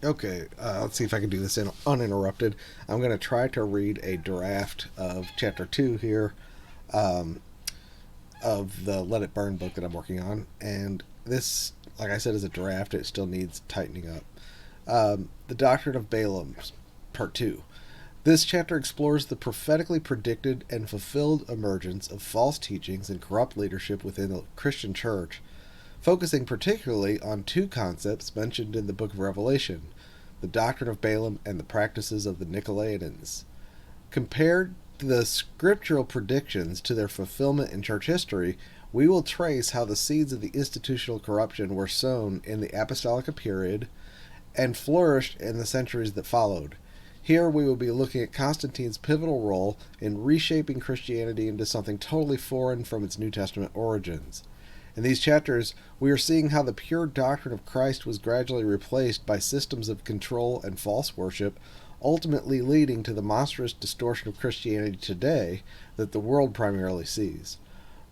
Okay, let's see if I can do this uninterrupted. I'm going to try to read a draft of chapter 2 here um, of the Let It Burn book that I'm working on. And this, like I said, is a draft. It still needs tightening up. The Doctrine of Balaam, Part 2. This chapter explores the prophetically predicted and fulfilled emergence of false teachings and corrupt leadership within the Christian church, focusing particularly on two concepts mentioned in the book of Revelation: the doctrine of Balaam and the practices of the Nicolaitans. Compared the scriptural predictions to their fulfillment in church history, we will trace how the seeds of the institutional corruption were sown in the apostolic period and flourished in the centuries that followed. Here we will be looking at Constantine's pivotal role in reshaping Christianity into something totally foreign from its New Testament origins. In these chapters, we are seeing how the pure doctrine of Christ was gradually replaced by systems of control and false worship, ultimately leading to the monstrous distortion of Christianity today that the world primarily sees.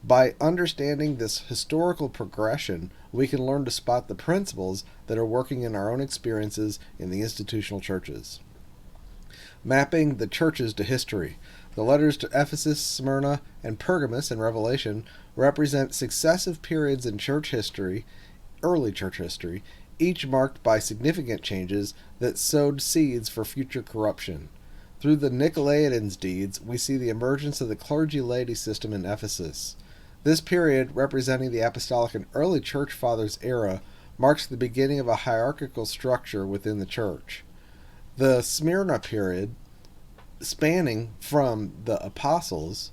By understanding this historical progression, we can learn to spot the principles that are working in our own experiences in the institutional churches. Mapping the churches to history. The letters to Ephesus, Smyrna, and Pergamos in Revelation represent successive periods in church history, early church history, each marked by significant changes that sowed seeds for future corruption. Through the Nicolaitans' deeds, we see the emergence of the clergy laity system in Ephesus. This period, representing the apostolic and early church fathers' era, marks the beginning of a hierarchical structure within the church. The Smyrna period, spanning from the apostles,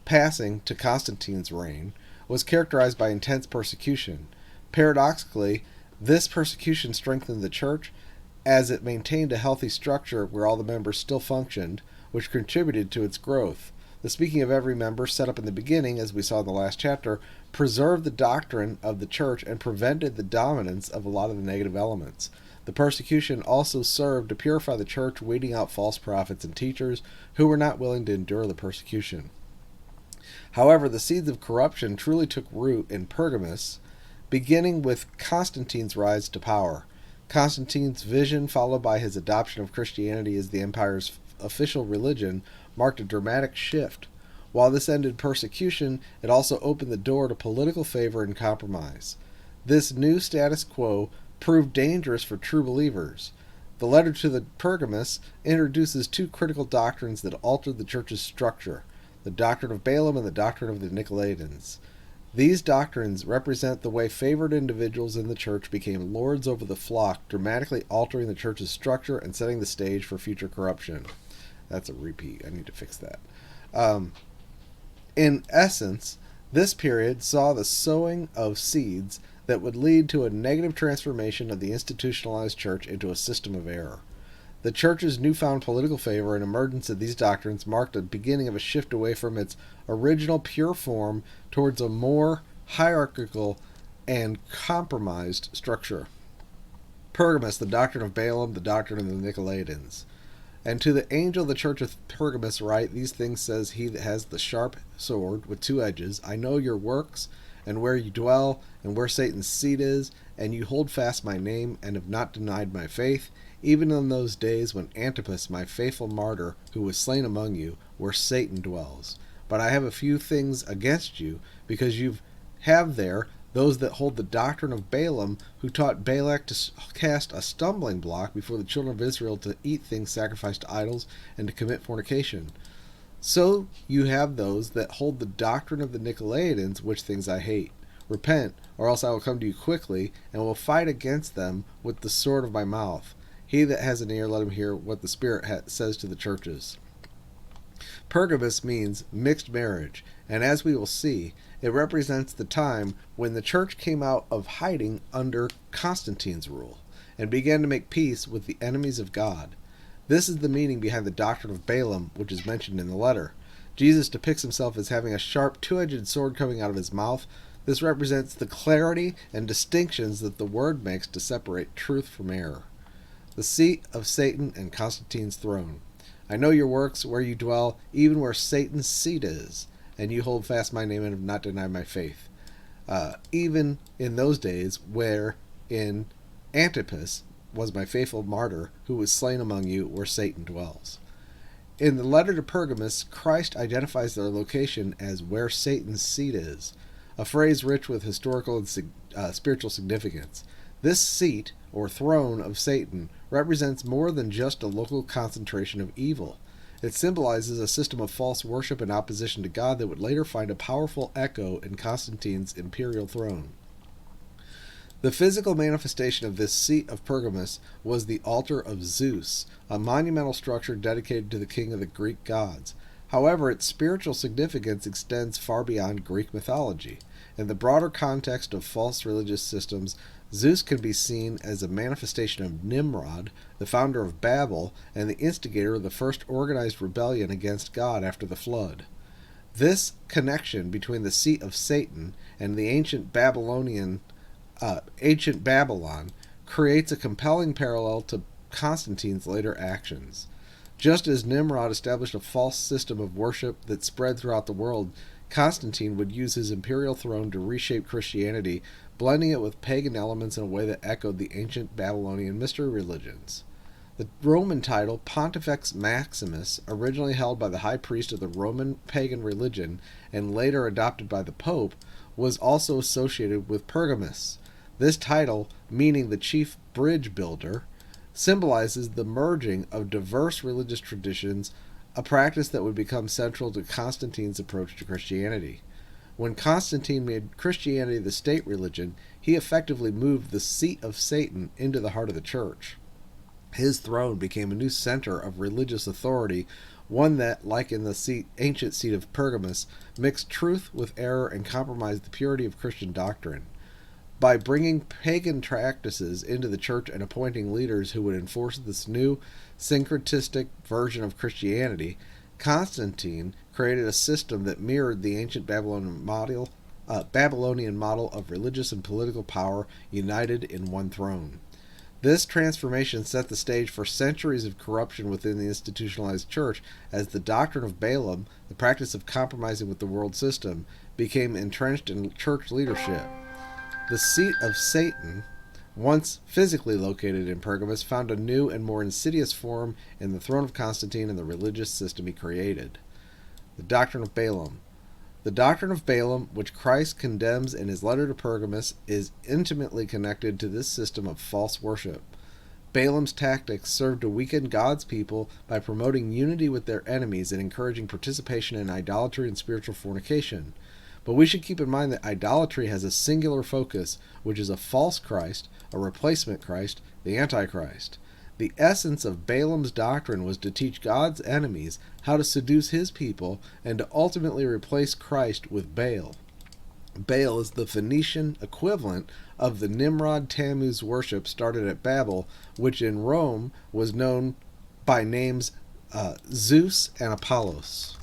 passing to Constantine's reign, was characterized by intense persecution. Paradoxically, this persecution strengthened the church as it maintained a healthy structure where all the members still functioned, which contributed to its growth. The speaking of every member, set up in the beginning, as we saw in the last chapter, preserved the doctrine of the church and prevented the dominance of a lot of the negative elements. The persecution also served to purify the church, weeding out false prophets and teachers who were not willing to endure the persecution. However, the seeds of corruption truly took root in Pergamos, beginning with Constantine's rise to power. Constantine's vision, followed by his adoption of Christianity as the empire's official religion, marked a dramatic shift. While this ended persecution, it also opened the door to political favor and compromise. This new status quo proved dangerous for true believers. The letter to the Pergamos introduces two critical doctrines that altered the church's structure: the doctrine of Balaam and the doctrine of the Nicolaitans. These doctrines represent the way favored individuals in the church became lords over the flock, dramatically altering the church's structure and setting the stage for future corruption. That's a repeat. I need to fix that. In essence, this period saw the sowing of seeds that would lead to a negative transformation of the institutionalized church into a system of error. The church's newfound political favor and emergence of these doctrines marked the beginning of a shift away from its original pure form towards a more hierarchical and compromised structure. Pergamos, the doctrine of Balaam, the doctrine of the Nicolaitans. And to the angel of the church of Pergamos write, these things says he that has the sharp sword with two edges: I know your works, and where you dwell, and where Satan's seat is, and you hold fast my name, and have not denied my faith, even in those days when Antipas, my faithful martyr, who was slain among you, where Satan dwells. But I have a few things against you, because you have there those that hold the doctrine of Balaam, who taught Balak to cast a stumbling block before the children of Israel, to eat things sacrificed to idols, and to commit fornication. So you have those that hold the doctrine of the Nicolaitans, which things I hate. Repent, or else I will come to you quickly, and will fight against them with the sword of my mouth. He that has an ear, let him hear what the Spirit says to the churches. Pergamos means mixed marriage, and as we will see, it represents the time when the church came out of hiding under Constantine's rule and began to make peace with the enemies of God. This is the meaning behind the doctrine of Balaam, which is mentioned in the letter. Jesus depicts himself as having a sharp, two-edged sword coming out of his mouth. This represents the clarity and distinctions that the word makes to separate truth from error. The seat of Satan and Constantine's throne. I know your works, where you dwell, even where Satan's seat is, and you hold fast my name and have not denied my faith. Even in those days where in Antipas was my faithful martyr, who was slain among you where Satan dwells. In the letter to Pergamos, Christ identifies their location as where Satan's seat is, a phrase rich with historical and spiritual significance. This seat, or throne of Satan, represents more than just a local concentration of evil. It symbolizes a system of false worship and opposition to God that would later find a powerful echo in Constantine's imperial throne. The physical manifestation of this seat of Pergamos was the altar of Zeus, a monumental structure dedicated to the king of the Greek gods. However, its spiritual significance extends far beyond Greek mythology. In the broader context of false religious systems, Zeus can be seen as a manifestation of Nimrod, the founder of Babel, and the instigator of the first organized rebellion against God after the flood. This connection between the seat of Satan and the ancient Babylon creates a compelling parallel to Constantine's later actions. Just as Nimrod established a false system of worship that spread throughout the world, Constantine would use his imperial throne to reshape Christianity, blending it with pagan elements in a way that echoed the ancient Babylonian mystery religions. The Roman title Pontifex Maximus, originally held by the high priest of the Roman pagan religion and later adopted by the Pope, was also associated with Pergamos. This title, meaning the chief bridge builder, symbolizes the merging of diverse religious traditions, a practice that would become central to Constantine's approach to Christianity. When Constantine made Christianity the state religion, he effectively moved the seat of Satan into the heart of the church. His throne became a new center of religious authority, one that, like in the ancient seat of Pergamos, mixed truth with error and compromised the purity of Christian doctrine. By bringing pagan practices into the church and appointing leaders who would enforce this new syncretistic version of Christianity, Constantine created a system that mirrored the ancient Babylonian model of religious and political power united in one throne. This transformation set the stage for centuries of corruption within the institutionalized church as the doctrine of Balaam, the practice of compromising with the world system, became entrenched in church leadership. The seat of Satan, once physically located in Pergamos, found a new and more insidious form in the throne of Constantine and the religious system he created. The doctrine of Balaam. The doctrine of Balaam, which Christ condemns in his letter to Pergamos, is intimately connected to this system of false worship. Balaam's tactics served to weaken God's people by promoting unity with their enemies and encouraging participation in idolatry and spiritual fornication. But we should keep in mind that idolatry has a singular focus, which is a false Christ, a replacement Christ, the Antichrist. The essence of Balaam's doctrine was to teach God's enemies how to seduce his people and to ultimately replace Christ with Baal. Baal is the Phoenician equivalent of the Nimrod Tammuz worship started at Babel, which in Rome was known by names Zeus and Apollos.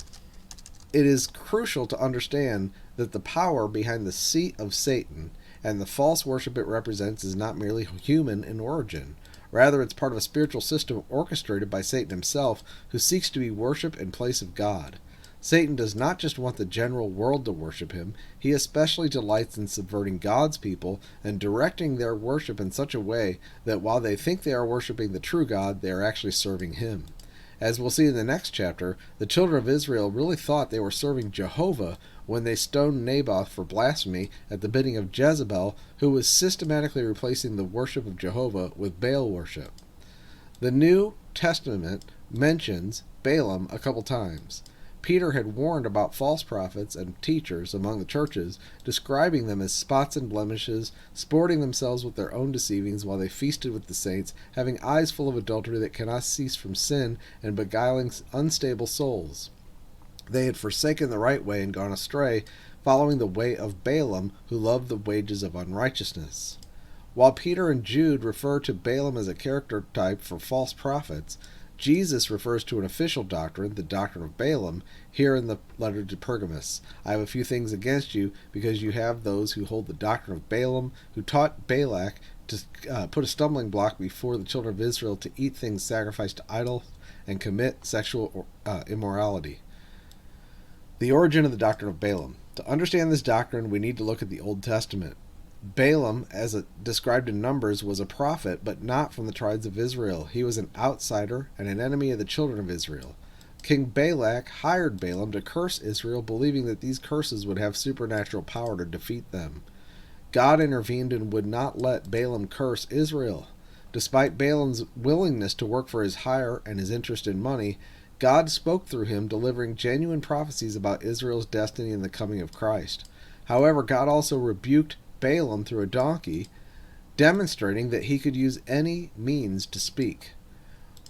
It is crucial to understand that the power behind the seat of Satan and the false worship it represents is not merely human in origin. Rather, it's part of a spiritual system orchestrated by Satan himself, who seeks to be worshipped in place of God. Satan does not just want the general world to worship him, he especially delights in subverting God's people and directing their worship in such a way that while they think they are worshiping the true God, they are actually serving him. As we'll see in the next chapter, the children of Israel really thought they were serving Jehovah when they stoned Naboth for blasphemy at the bidding of Jezebel, who was systematically replacing the worship of Jehovah with Baal worship. The New Testament mentions Balaam a couple times. Peter had warned about false prophets and teachers among the churches, describing them as spots and blemishes, sporting themselves with their own deceivings while they feasted with the saints, having eyes full of adultery that cannot cease from sin, and beguiling unstable souls. They had forsaken the right way and gone astray, following the way of Balaam, who loved the wages of unrighteousness. While Peter and Jude refer to Balaam as a character type for false prophets, Jesus refers to an official doctrine, the doctrine of Balaam, here in the letter to Pergamos. I have a few things against you, because you have those who hold the doctrine of Balaam, who taught Balak to put a stumbling block before the children of Israel to eat things sacrificed to idols and commit sexual immorality. The origin of the doctrine of Balaam. To understand this doctrine, we need to look at the Old Testament. Balaam, as described in Numbers, was a prophet, but not from the tribes of Israel. He was an outsider and an enemy of the children of Israel. King Balak hired Balaam to curse Israel, believing that these curses would have supernatural power to defeat them. God intervened and would not let Balaam curse Israel. Despite Balaam's willingness to work for his hire and his interest in money, God spoke through him, delivering genuine prophecies about Israel's destiny and the coming of Christ. However, God also rebuked Balaam through a donkey, demonstrating that he could use any means to speak.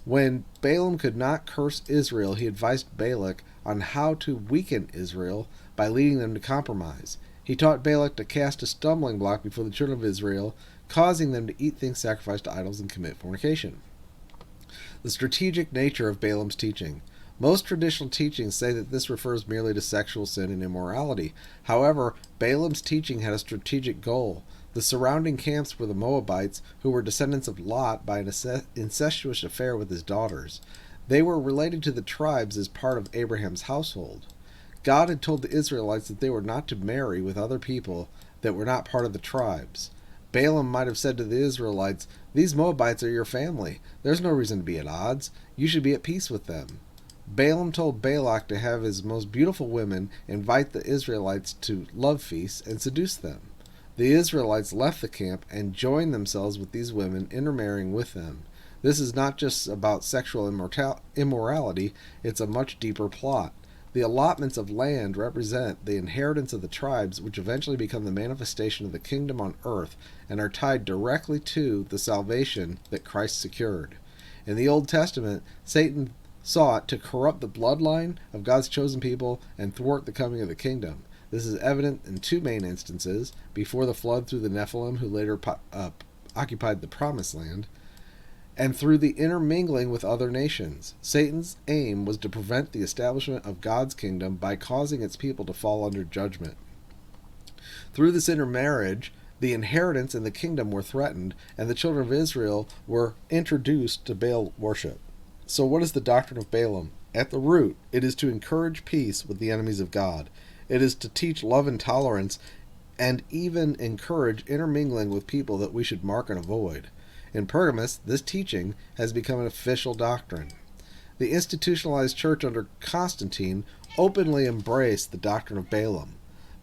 When Balaam could not curse Israel, he advised Balak on how to weaken Israel by leading them to compromise. He taught Balak to cast a stumbling block before the children of Israel, causing them to eat things sacrificed to idols and commit fornication. The strategic nature of Balaam's teaching. Most traditional teachings say that this refers merely to sexual sin and immorality. However, Balaam's teaching had a strategic goal. The surrounding camps were the Moabites, who were descendants of Lot by an incestuous affair with his daughters. They were related to the tribes as part of Abraham's household. God had told the Israelites that they were not to marry with other people that were not part of the tribes. Balaam might have said to the Israelites, "These Moabites are your family. There's no reason to be at odds. You should be at peace with them." Balaam told Balak to have his most beautiful women invite the Israelites to love feasts and seduce them. The Israelites left the camp and joined themselves with these women, intermarrying with them. This is not just about sexual immorality, it's a much deeper plot. The allotments of land represent the inheritance of the tribes, which eventually become the manifestation of the kingdom on earth and are tied directly to the salvation that Christ secured. In the Old Testament, Satan sought to corrupt the bloodline of God's chosen people and thwart the coming of the kingdom. This is evident in two main instances: before the flood through the Nephilim, who later occupied the Promised Land, and through the intermingling with other nations. Satan's aim was to prevent the establishment of God's kingdom by causing its people to fall under judgment. Through this intermarriage, the inheritance and the kingdom were threatened, and the children of Israel were introduced to Baal worship. So what is the doctrine of Balaam? At the root, it is to encourage peace with the enemies of God. It is to teach love and tolerance, and even encourage intermingling with people that we should mark and avoid. In Pergamos, this teaching has become an official doctrine. The institutionalized church under Constantine openly embraced the doctrine of Balaam.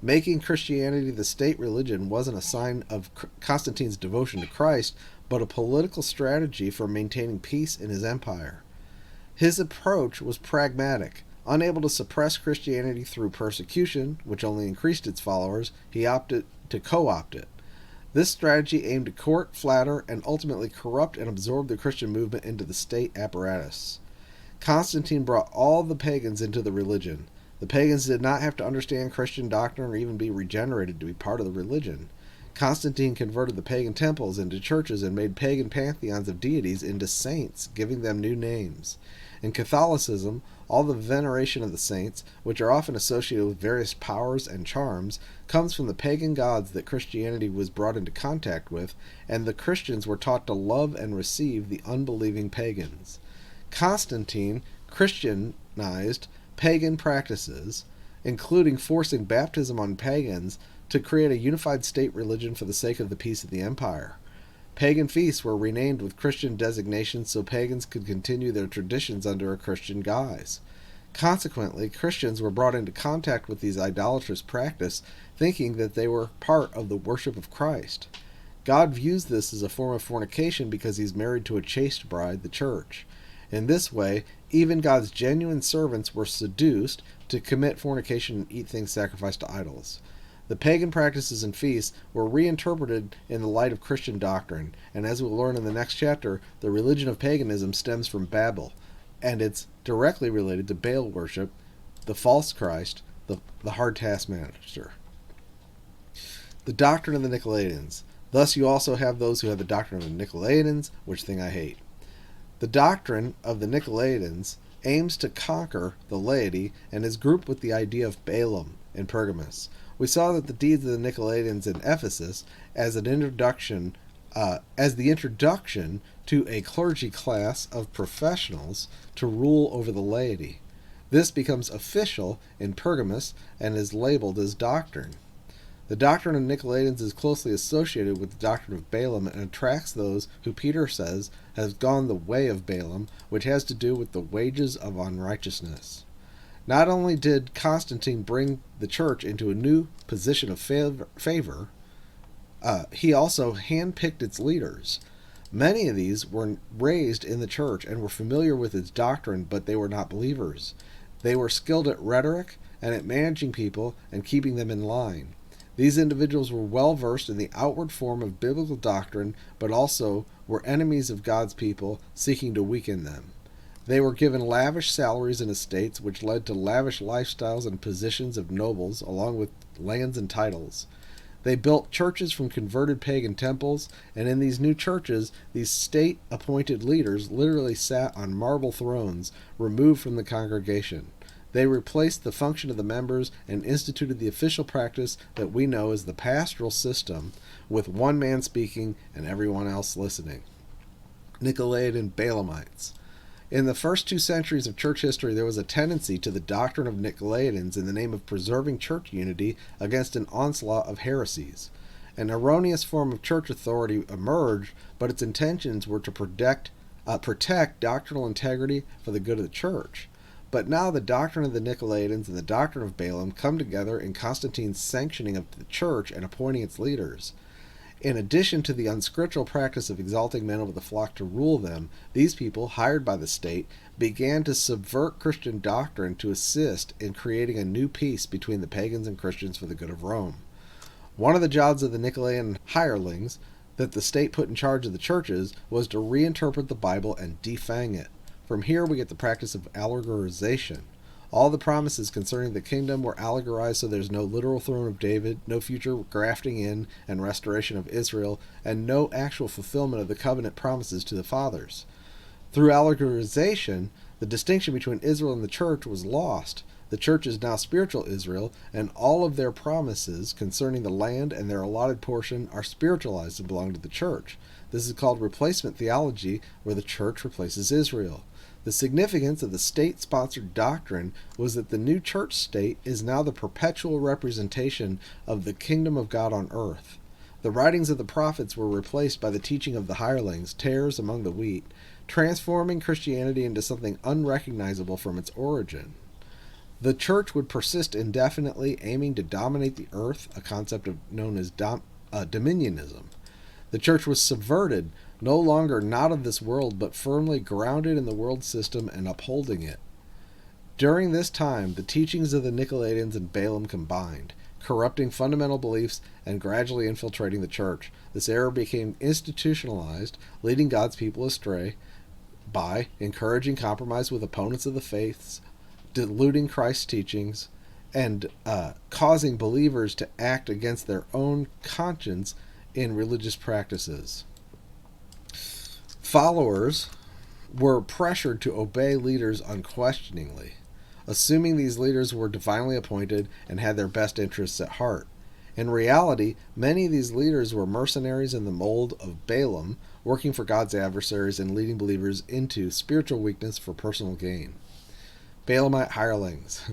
Making Christianity the state religion wasn't a sign of Constantine's devotion to Christ, but a political strategy for maintaining peace in his empire. His approach was pragmatic. Unable to suppress Christianity through persecution, which only increased its followers, he opted to co-opt it. This strategy aimed to court, flatter, and ultimately corrupt and absorb the Christian movement into the state apparatus. Constantine brought all the pagans into the religion. The pagans did not have to understand Christian doctrine or even be regenerated to be part of the religion. Constantine converted the pagan temples into churches and made pagan pantheons of deities into saints, giving them new names. In Catholicism, all the veneration of the saints, which are often associated with various powers and charms, comes from the pagan gods that Christianity was brought into contact with, and the Christians were taught to love and receive the unbelieving pagans. Constantine Christianized pagan practices, including forcing baptism on pagans, to create a unified state religion for the sake of the peace of the empire. Pagan feasts were renamed with Christian designations so pagans could continue their traditions under a Christian guise. Consequently, Christians were brought into contact with these idolatrous practices, thinking that they were part of the worship of Christ. God views this as a form of fornication because he's married to a chaste bride, the church. In this way, even God's genuine servants were seduced to commit fornication and eat things sacrificed to idols. The pagan practices and feasts were reinterpreted in the light of Christian doctrine, and as we'll learn in the next chapter, the religion of paganism stems from Babel, and it's directly related to Baal worship, the false Christ, the hard taskmaster. The doctrine of the Nicolaitans. Thus you also have those who have the doctrine of the Nicolaitans, which thing I hate. The doctrine of the Nicolaitans aims to conquer the laity and is grouped with the idea of Balaam in Pergamos. We saw that the deeds of the Nicolaitans in Ephesus as the introduction to a clergy class of professionals to rule over the laity. This becomes official in Pergamos and is labeled as doctrine. The doctrine of Nicolaitans is closely associated with the doctrine of Balaam and attracts those who Peter says has gone the way of Balaam, which has to do with the wages of unrighteousness. Not only did Constantine bring the church into a new position of favor, he also handpicked its leaders. Many of these were raised in the church and were familiar with its doctrine, but they were not believers. They were skilled at rhetoric and at managing people and keeping them in line. These individuals were well versed in the outward form of biblical doctrine, but also were enemies of God's people, seeking to weaken them. They were given lavish salaries and estates, which led to lavish lifestyles and positions of nobles, along with lands and titles. They built churches from converted pagan temples, and in these new churches, these state-appointed leaders literally sat on marble thrones, removed from the congregation. They replaced the function of the members and instituted the official practice that we know as the pastoral system, with one man speaking and everyone else listening. Nicolaitan Balaamites. In the first 2 centuries of church history, there was a tendency to the doctrine of Nicolaitans in the name of preserving church unity against an onslaught of heresies. An erroneous form of church authority emerged, but its intentions were to protect doctrinal integrity for the good of the church. But now the doctrine of the Nicolaitans and the doctrine of Balaam come together in Constantine's sanctioning of the church and appointing its leaders. In addition to the unscriptural practice of exalting men over the flock to rule them, these people, hired by the state, began to subvert Christian doctrine to assist in creating a new peace between the pagans and Christians for the good of Rome. One of the jobs of the Nicolaitan hirelings that the state put in charge of the churches was to reinterpret the Bible and defang it. From here we get the practice of allegorization. All the promises concerning the kingdom were allegorized, so there's no literal throne of David, no future grafting in and restoration of Israel, and no actual fulfillment of the covenant promises to the fathers. Through allegorization, the distinction between Israel and the church was lost. The church is now spiritual Israel, and all of their promises concerning the land and their allotted portion are spiritualized and belong to the church. This is called replacement theology, where the church replaces Israel. The significance of the state-sponsored doctrine was that the new church state is now the perpetual representation of the kingdom of God on earth. The writings of the prophets were replaced by the teaching of the hirelings, tares among the wheat, transforming Christianity into something unrecognizable from its origin. The church would persist indefinitely, aiming to dominate the earth, a concept known as dominionism. The church was subverted, no longer not of this world, but firmly grounded in the world system and upholding it. During this time, the teachings of the Nicolaitans and Balaam combined, corrupting fundamental beliefs and gradually infiltrating the church. This error became institutionalized, leading God's people astray by encouraging compromise with opponents of the faiths, diluting Christ's teachings, and causing believers to act against their own conscience in religious practices. Followers were pressured to obey leaders unquestioningly, assuming these leaders were divinely appointed and had their best interests at heart. In reality, many of these leaders were mercenaries in the mold of Balaam, working for God's adversaries and leading believers into spiritual weakness for personal gain. Balaamite hirelings.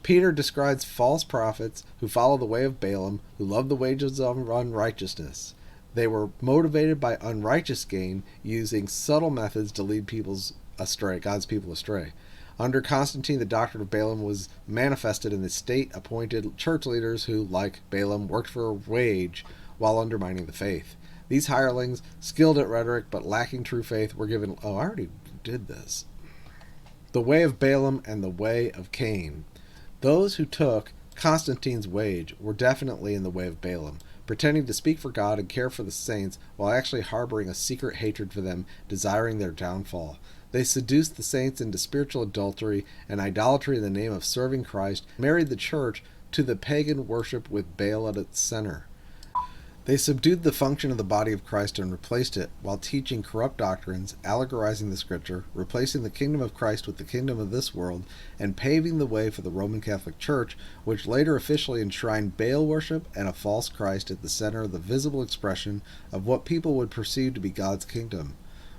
Peter describes false prophets who follow the way of Balaam, who love the wages of unrighteousness. They were motivated by unrighteous gain, using subtle methods to lead God's people astray. Under Constantine, the doctrine of Balaam was manifested in the state-appointed church leaders who, like Balaam, worked for a wage while undermining the faith. These hirelings, skilled at rhetoric but lacking true faith, were given... I already did this. The way of Balaam and the way of Cain. Those who took Constantine's wage were definitely in the way of Balaam, pretending to speak for God and care for the saints while actually harboring a secret hatred for them, desiring their downfall. They seduced the saints into spiritual adultery and idolatry in the name of serving Christ, married the church to the pagan worship with Baal at its center. They subdued the function of the body of Christ and replaced it while teaching corrupt doctrines, allegorizing the scripture, replacing the kingdom of Christ with the kingdom of this world, and paving the way for the Roman Catholic Church, which later officially enshrined Baal worship and a false Christ at the center of the visible expression of what people would perceive to be God's kingdom.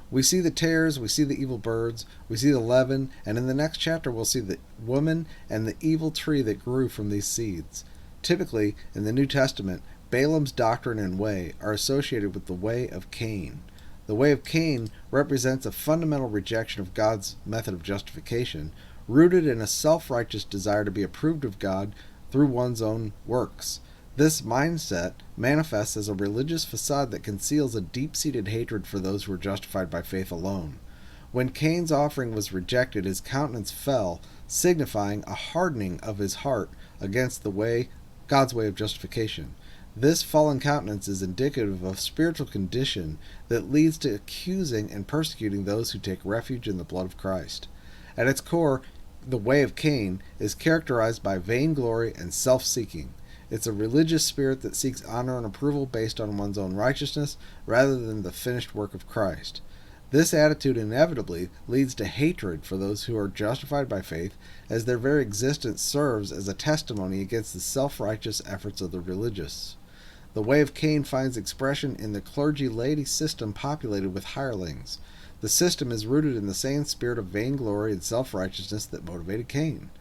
We see the tares, we see the evil birds, we see the leaven, and in the next chapter we'll see the woman and the evil tree that grew from these seeds. Typically, in the New Testament, Balaam's doctrine and way are associated with the way of Cain. The way of Cain represents a fundamental rejection of God's method of justification, rooted in a self-righteous desire to be approved of God through one's own works. This mindset manifests as a religious facade that conceals a deep-seated hatred for those who are justified by faith alone. When Cain's offering was rejected, his countenance fell, signifying a hardening of his heart against God's way of justification. This fallen countenance is indicative of a spiritual condition that leads to accusing and persecuting those who take refuge in the blood of Christ. At its core, the way of Cain is characterized by vainglory and self-seeking. It's a religious spirit that seeks honor and approval based on one's own righteousness rather than the finished work of Christ. This attitude inevitably leads to hatred for those who are justified by faith, as their very existence serves as a testimony against the self-righteous efforts of the religious. The way of Cain finds expression in the clergy laity system populated with hirelings. The system is rooted in the same spirit of vainglory and self-righteousness that motivated Cain.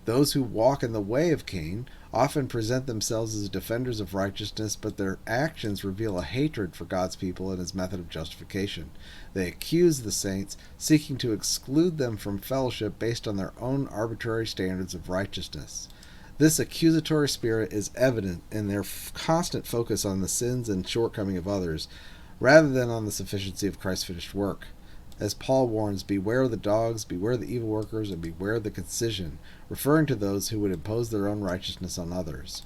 Those who walk in the way of Cain often present themselves as defenders of righteousness, but their actions reveal a hatred for God's people and his method of justification. They accuse the saints, seeking to exclude them from fellowship based on their own arbitrary standards of righteousness. This accusatory spirit is evident in their constant focus on the sins and shortcoming of others, rather than on the sufficiency of Christ's finished work. As Paul warns, beware the dogs, beware the evil workers, and beware the concision, referring to those who would impose their own righteousness on others.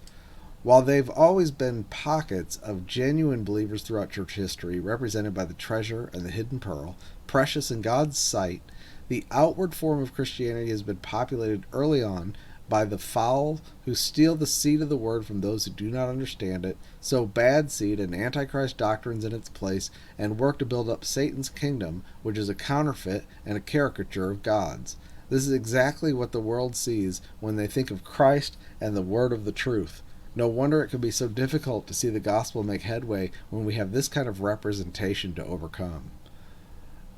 While they've always been pockets of genuine believers throughout church history, represented by the treasure and the hidden pearl, precious in God's sight, the outward form of Christianity has been populated early on by the foul who steal the seed of the word from those who do not understand it, sow bad seed and antichrist doctrines in its place, and work to build up Satan's kingdom, which is a counterfeit and a caricature of God's. This is exactly what the world sees when they think of Christ and the word of the truth. No wonder it can be so difficult to see the gospel make headway when we have this kind of representation to overcome.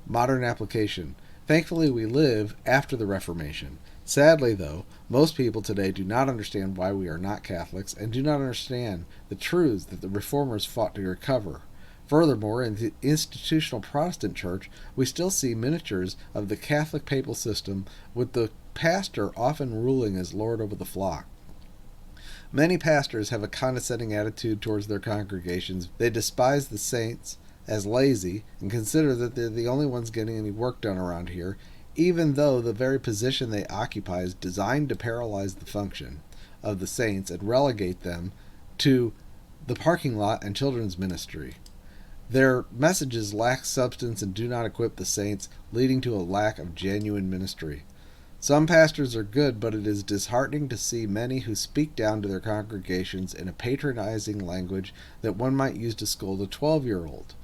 Modern application. Thankfully, we live after the Reformation. Sadly, though, most people today do not understand why we are not Catholics and do not understand the truths that the Reformers fought to recover. Furthermore, in the institutional Protestant church, we still see miniatures of the Catholic papal system, with the pastor often ruling as lord over the flock. Many pastors have a condescending attitude towards their congregations. They despise the saints as lazy and consider that they're the only ones getting any work done around here, even though the very position they occupy is designed to paralyze the function of the saints and relegate them to the parking lot and children's ministry. Their messages lack substance and do not equip the saints, leading to a lack of genuine ministry. Some pastors are good, but it is disheartening to see many who speak down to their congregations in a patronizing language that one might use to scold a 12-year-old.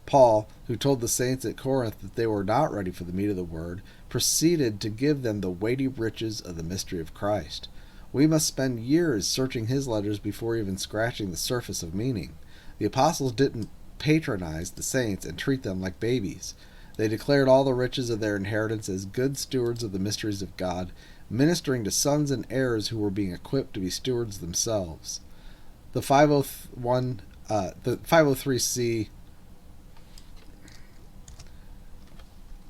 Paul, who told the saints at Corinth that they were not ready for the meat of the word, proceeded to give them the weighty riches of the mystery of Christ. We must spend years searching his letters before even scratching the surface of meaning. The apostles didn't patronize the saints and treat them like babies. They declared all the riches of their inheritance as good stewards of the mysteries of God, ministering to sons and heirs who were being equipped to be stewards themselves. The 503c.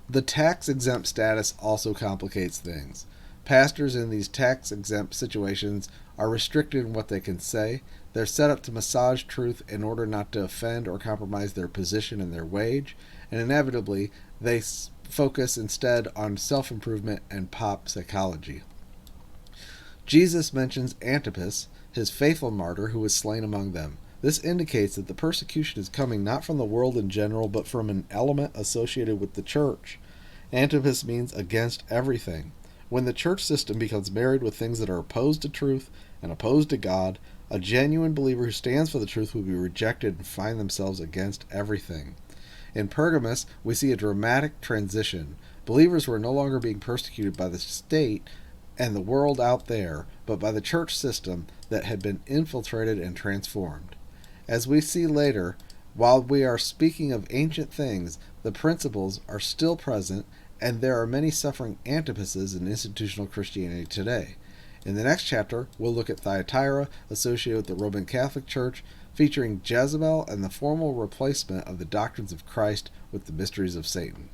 The tax-exempt status also complicates things. Pastors in these tax-exempt situations are restricted in what they can say. They're set up to massage truth in order not to offend or compromise their position and their wage, and inevitably they focus instead on self-improvement and pop psychology. Jesus mentions Antipas, his faithful martyr who was slain among them. This indicates that the persecution is coming not from the world in general, but from an element associated with the church. Antipas means against everything. When the church system becomes married with things that are opposed to truth and opposed to God, a genuine believer who stands for the truth will be rejected and find themselves against everything. In Pergamos, we see a dramatic transition. Believers were no longer being persecuted by the state and the world out there, but by the church system that had been infiltrated and transformed. As we see later, while we are speaking of ancient things, the principles are still present, and there are many suffering Antipases in institutional Christianity today. In the next chapter, we'll look at Thyatira, associated with the Roman Catholic Church, featuring Jezebel and the formal replacement of the doctrines of Christ with the mysteries of Satan.